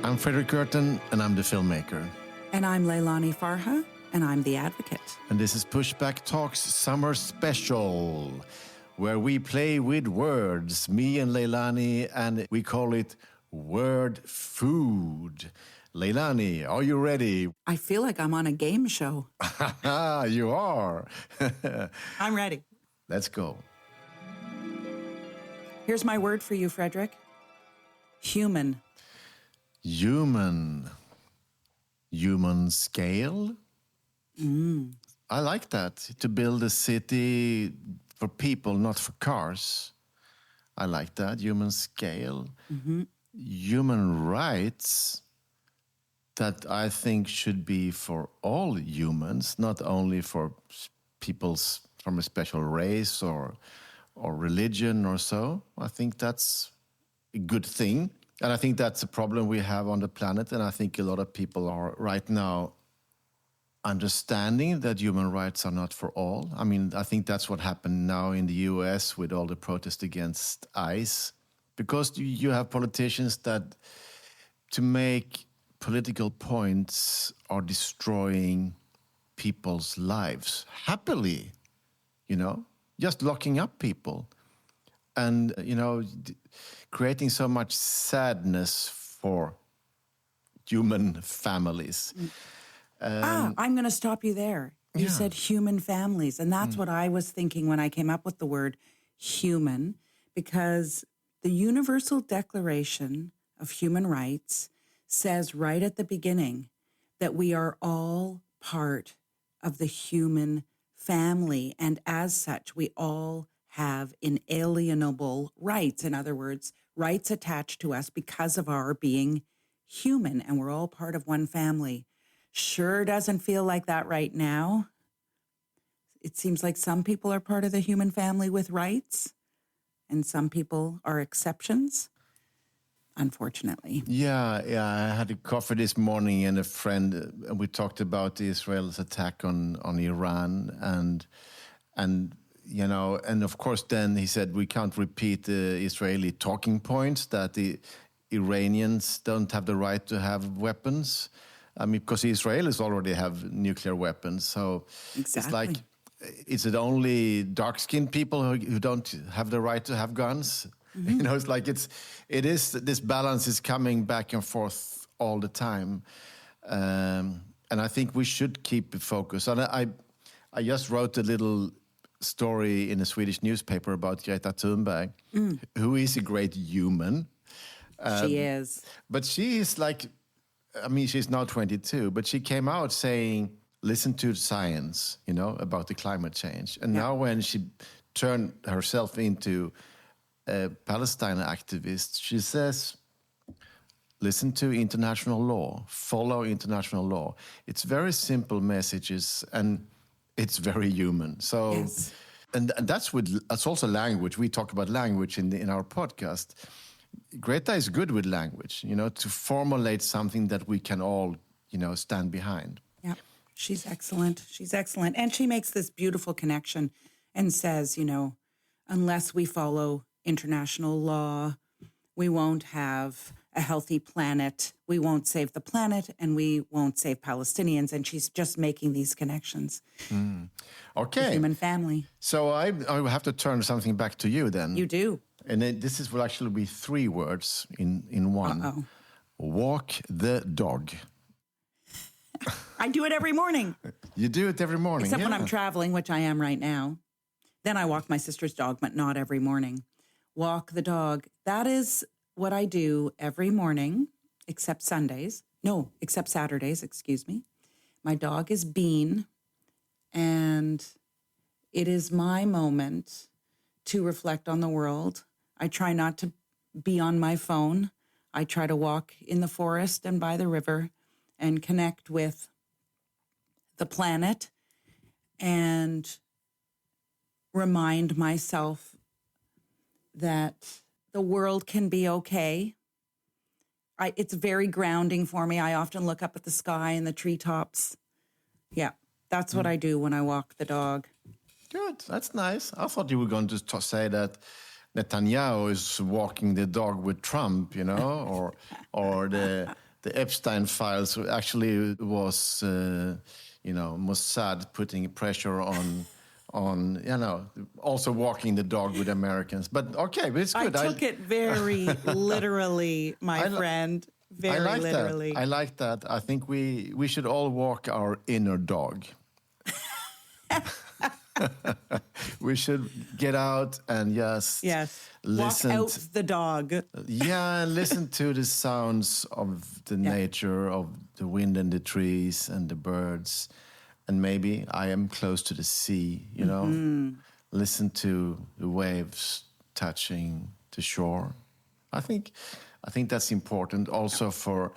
I'm Fredrik Leilani, and I'm the filmmaker. And I'm Leilani Farha, and I'm the advocate. And this is Pushback Talks Summer Special, where we play with words, me and Leilani, and we call it Word Food. Leilani, are you ready? I feel like I'm on a game show. You are. I'm ready. Let's go. Here's my word for you, Fredrik. Human. Human. Human scale? I like that. To build a city for people, not for cars. I like that. Human scale. Human rights. That I think should be for all humans, not only for people from a special race or religion or so. I think that's a good thing. And I think that's a problem we have on the planet. And I think a lot of people are right now understanding that human rights are not for all. I mean, I think that's what happened now in the US with all the protests against ICE. Because you have politicians that, to make political points, are destroying people's lives happily, just locking up people and, creating so much sadness for human families. I'm going to stop you there. You said human families, and that's what I was thinking when I came up with the word human, because the Universal Declaration of Human Rights says right at the beginning that we are all part of the human family. And as such, we all have inalienable rights. In other words, rights attached to us because of our being human. And we're all part of one family. Sure doesn't feel like that right now. It seems like some people are part of the human family with rights, and some people are exceptions. Unfortunately. Yeah. I had a coffee this morning and a friend, and we talked about Israel's attack on Iran, and of course then he said we can't repeat the Israeli talking points that the Iranians don't have the right to have weapons. I mean, because the Israelis already have nuclear weapons, so exactly. It's like, is it only dark-skinned people who don't have the right to have guns? It's like it is this balance is coming back and forth all the time, and I think we should keep focused. And I just wrote a little story in a Swedish newspaper about Greta Thunberg, who is a great human. She is, but she is like, I mean, she's now 22, but she came out saying, "Listen to science," about the climate change. And now when she turned herself into a Palestine activist, she says, listen to international law, follow international law. It's very simple messages, and it's very human. So, yes. and that's also language. We talk about language in our podcast. Greta is good with language, to formulate something that we can all, stand behind. Yeah, she's excellent. She's excellent. And she makes this beautiful connection and says, unless we follow international law, we won't have a healthy planet, we won't save the planet, and we won't save Palestinians. And she's just making these connections. Okay. The human family. So I have to turn something back to you then. You do. And then will actually be 3 words in one. Uh-oh. Walk the dog. I do it every morning. You do it every morning, Except when I'm traveling, which I am right now. Then I walk my sister's dog, but not every morning. Walk the dog. That is what I do every morning, except Sundays. No, except Saturdays, excuse me. My dog is Bean, and it is my moment to reflect on the world. I try not to be on my phone. I try to walk in the forest and by the river and connect with the planet and remind myself that the world can be okay. It's very grounding for me. I often look up at the sky and the treetops. Yeah, that's what I do when I walk the dog. Good, that's nice. I thought you were going to say that Netanyahu is walking the dog with Trump, or the the Epstein files actually was, Mossad putting pressure on, also walking the dog with Americans. But okay, but it's good. I took it very literally, my friend. Very literally. I like that. I think we should all walk our inner dog. We should get out and just listen. Walk out the dog. Listen to the sounds of the nature, of the wind and the trees and the birds. And maybe I am close to the sea, Listen to the waves touching the shore. I think that's important also for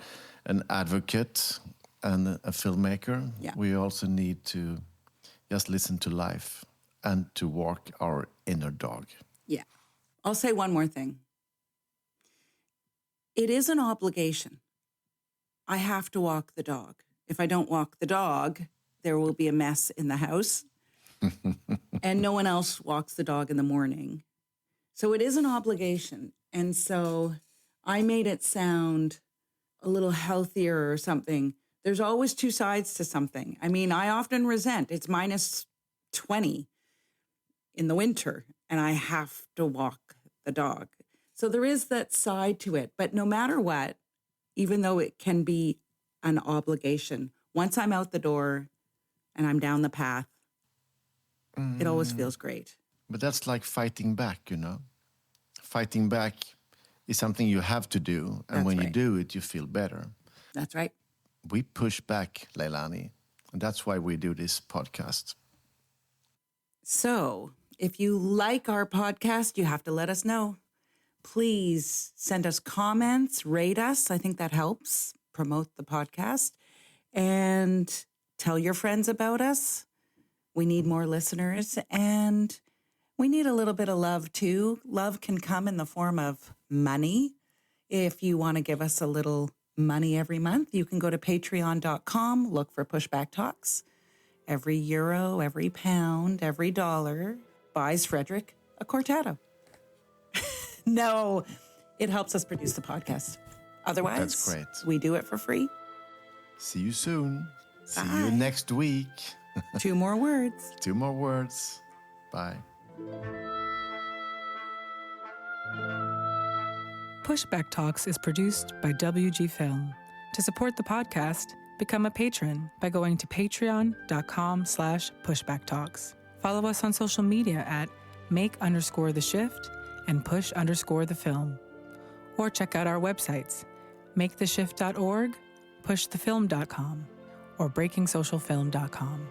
an advocate and a filmmaker. Yeah. We also need to just listen to life and to walk our inner dog. Yeah. I'll say one more thing. It is an obligation. I have to walk the dog. If I don't walk the dog, there will be a mess in the house. And no one else walks the dog in the morning. So it is an obligation. And so I made it sound a little healthier or something. There's always two sides to something. I mean, I often resent it's minus 20 in the winter and I have to walk the dog. So there is that side to it. But no matter what, even though it can be an obligation, once I'm out the door and I'm down the path, it always feels great. But that's like fighting back, Fighting back is something you have to do. And when you do it, you feel better. That's right. We push back, Leilani. And that's why we do this podcast. So if you like our podcast, you have to let us know. Please send us comments, rate us. I think that helps promote the podcast. And tell your friends about us. We need more listeners. And we need a little bit of love, too. Love can come in the form of money. If you want to give us a little money every month, you can go to patreon.com, look for Pushback Talks. Every euro, every pound, every dollar buys Fredrik a cortado. No, it helps us produce the podcast. Otherwise, that's great. We do it for free. See you soon. Bye. See you next week. 2 more words. 2 more words. Bye. Pushback Talks is produced by WG Film. To support the podcast, become a patron by going to patreon.com/pushbacktalks. Follow us on social media at make_the_shift and push_the_film. Or check out our websites, maketheshift.org, pushthefilm.com, or breakingsocialfilm.com.